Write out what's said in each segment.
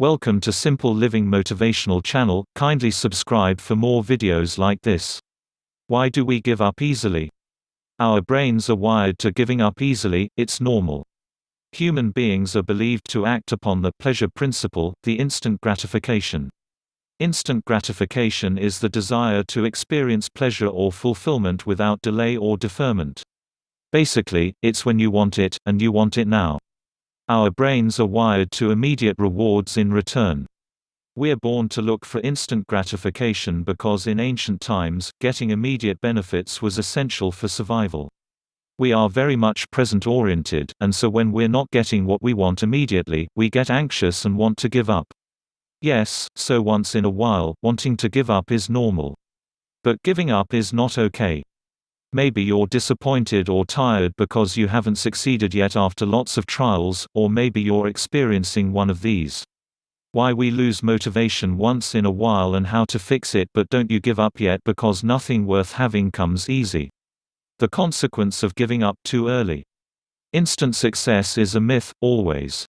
Welcome to Simple Living Motivational Channel. Kindly subscribe for more videos like this. Why do we give up easily? Our brains are wired to giving up easily, it's normal. Human beings are believed to act upon the pleasure principle, the instant gratification. Instant gratification is the desire to experience pleasure or fulfillment without delay or deferment. Basically, it's when you want it, and you want it now. Our brains are wired to immediate rewards in return. We're born to look for instant gratification because in ancient times, getting immediate benefits was essential for survival. We are very much present-oriented, and so when we're not getting what we want immediately, we get anxious and want to give up. Yes, so once in a while, wanting to give up is normal. But giving up is not okay. Maybe you're disappointed or tired because you haven't succeeded yet after lots of trials, or maybe you're experiencing one of these. Why we lose motivation once in a while and how to fix it. But don't you give up yet, because nothing worth having comes easy. The consequence of giving up too early. Instant success is a myth, always.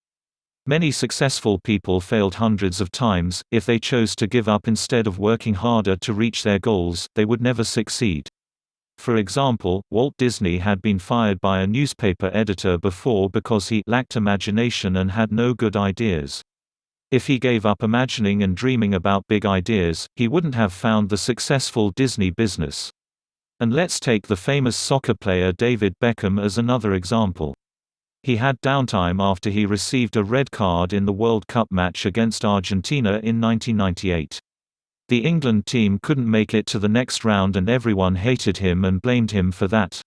Many successful people failed hundreds of times. If they chose to give up instead of working harder to reach their goals, they would never succeed. For example, Walt Disney had been fired by a newspaper editor before because he lacked imagination and had no good ideas. If he gave up imagining and dreaming about big ideas, he wouldn't have found the successful Disney business. And let's take the famous soccer player David Beckham as another example. He had downtime after he received a red card in the World Cup match against Argentina in 1998. The England team couldn't make it to the next round and everyone hated him and blamed him for that.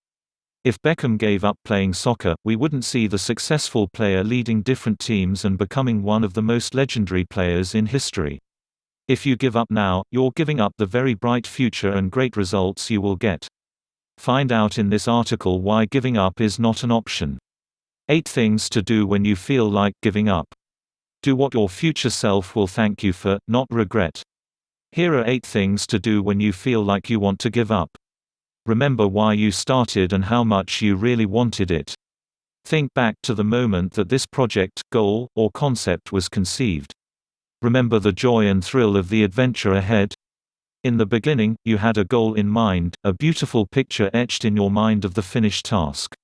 If Beckham gave up playing soccer, we wouldn't see the successful player leading different teams and becoming one of the most legendary players in history. If you give up now, you're giving up the very bright future and great results you will get. Find out in this article why giving up is not an option. 8 things to do when you feel like giving up. Do what your future self will thank you for, not regret. Here are 8 things to do when you feel like you want to give up. Remember why you started and how much you really wanted it. Think back to the moment that this project, goal, or concept was conceived. Remember the joy and thrill of the adventure ahead. In the beginning, you had a goal in mind, a beautiful picture etched in your mind of the finished task.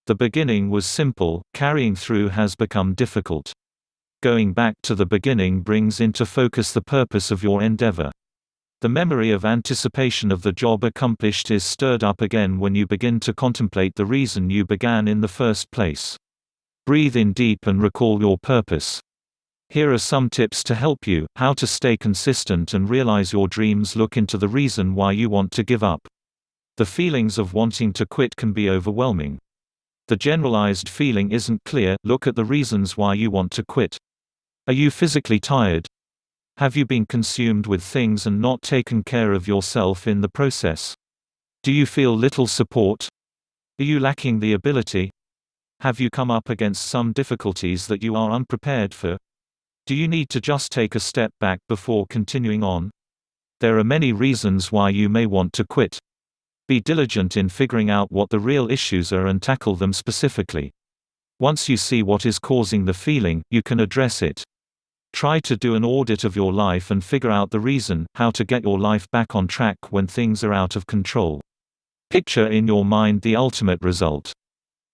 The beginning was simple, carrying through has become difficult. Going back to the beginning brings into focus the purpose of your endeavor. The memory of anticipation of the job accomplished is stirred up again when you begin to contemplate the reason you began in the first place. Breathe in deep and recall your purpose. Here are some tips to help you, how to stay consistent and realize your dreams. Look into the reason why you want to give up. The feelings of wanting to quit can be overwhelming. The generalized feeling isn't clear. Look at the reasons why you want to quit. Are you physically tired? Have you been consumed with things and not taken care of yourself in the process? Do you feel little support? Are you lacking the ability? Have you come up against some difficulties that you are unprepared for? Do you need to just take a step back before continuing on? There are many reasons why you may want to quit. Be diligent in figuring out what the real issues are and tackle them specifically. Once you see what is causing the feeling, you can address it. Try to do an audit of your life and figure out the reason, how to get your life back on track when things are out of control. Picture in your mind the ultimate result.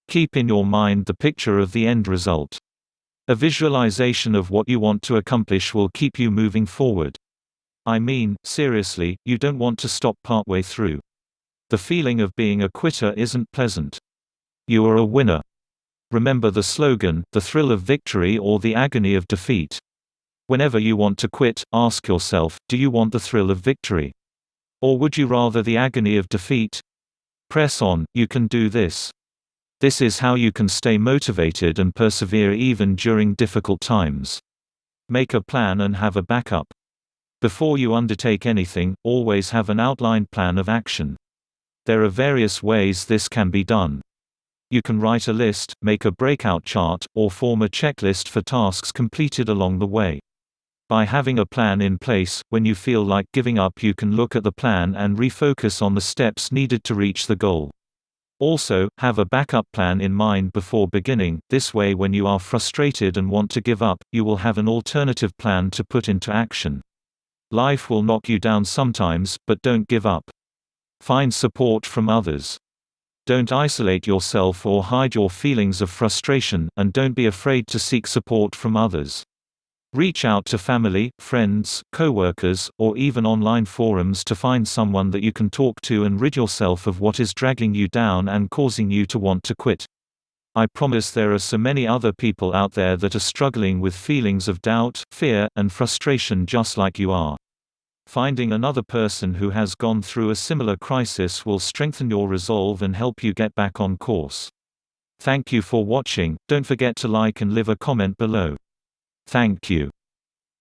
Keep in your mind the picture of the end result. A visualization of what you want to accomplish will keep you moving forward. I mean, seriously, you don't want to stop partway through. The feeling of being a quitter isn't pleasant. You are a winner. Remember the slogan, the thrill of victory or the agony of defeat. Whenever you want to quit, ask yourself, do you want the thrill of victory? Or would you rather the agony of defeat? Press on, you can do this. This is how you can stay motivated and persevere even during difficult times. Make a plan and have a backup. Before you undertake anything, always have an outlined plan of action. There are various ways this can be done. You can write a list, make a breakout chart, or form a checklist for tasks completed along the way. By having a plan in place, when you feel like giving up, you can look at the plan and refocus on the steps needed to reach the goal. Also, have a backup plan in mind before beginning, this way when you are frustrated and want to give up, you will have an alternative plan to put into action. Life will knock you down sometimes, but don't give up. Find support from others. Don't isolate yourself or hide your feelings of frustration, and don't be afraid to seek support from others. Reach out to family, friends, coworkers, or even online forums to find someone that you can talk to and rid yourself of what is dragging you down and causing you to want to quit. I promise there are so many other people out there that are struggling with feelings of doubt, fear, and frustration just like you are. Finding another person who has gone through a similar crisis will strengthen your resolve and help you get back on course. Thank you for watching. Don't forget to like and leave a comment below. Thank you.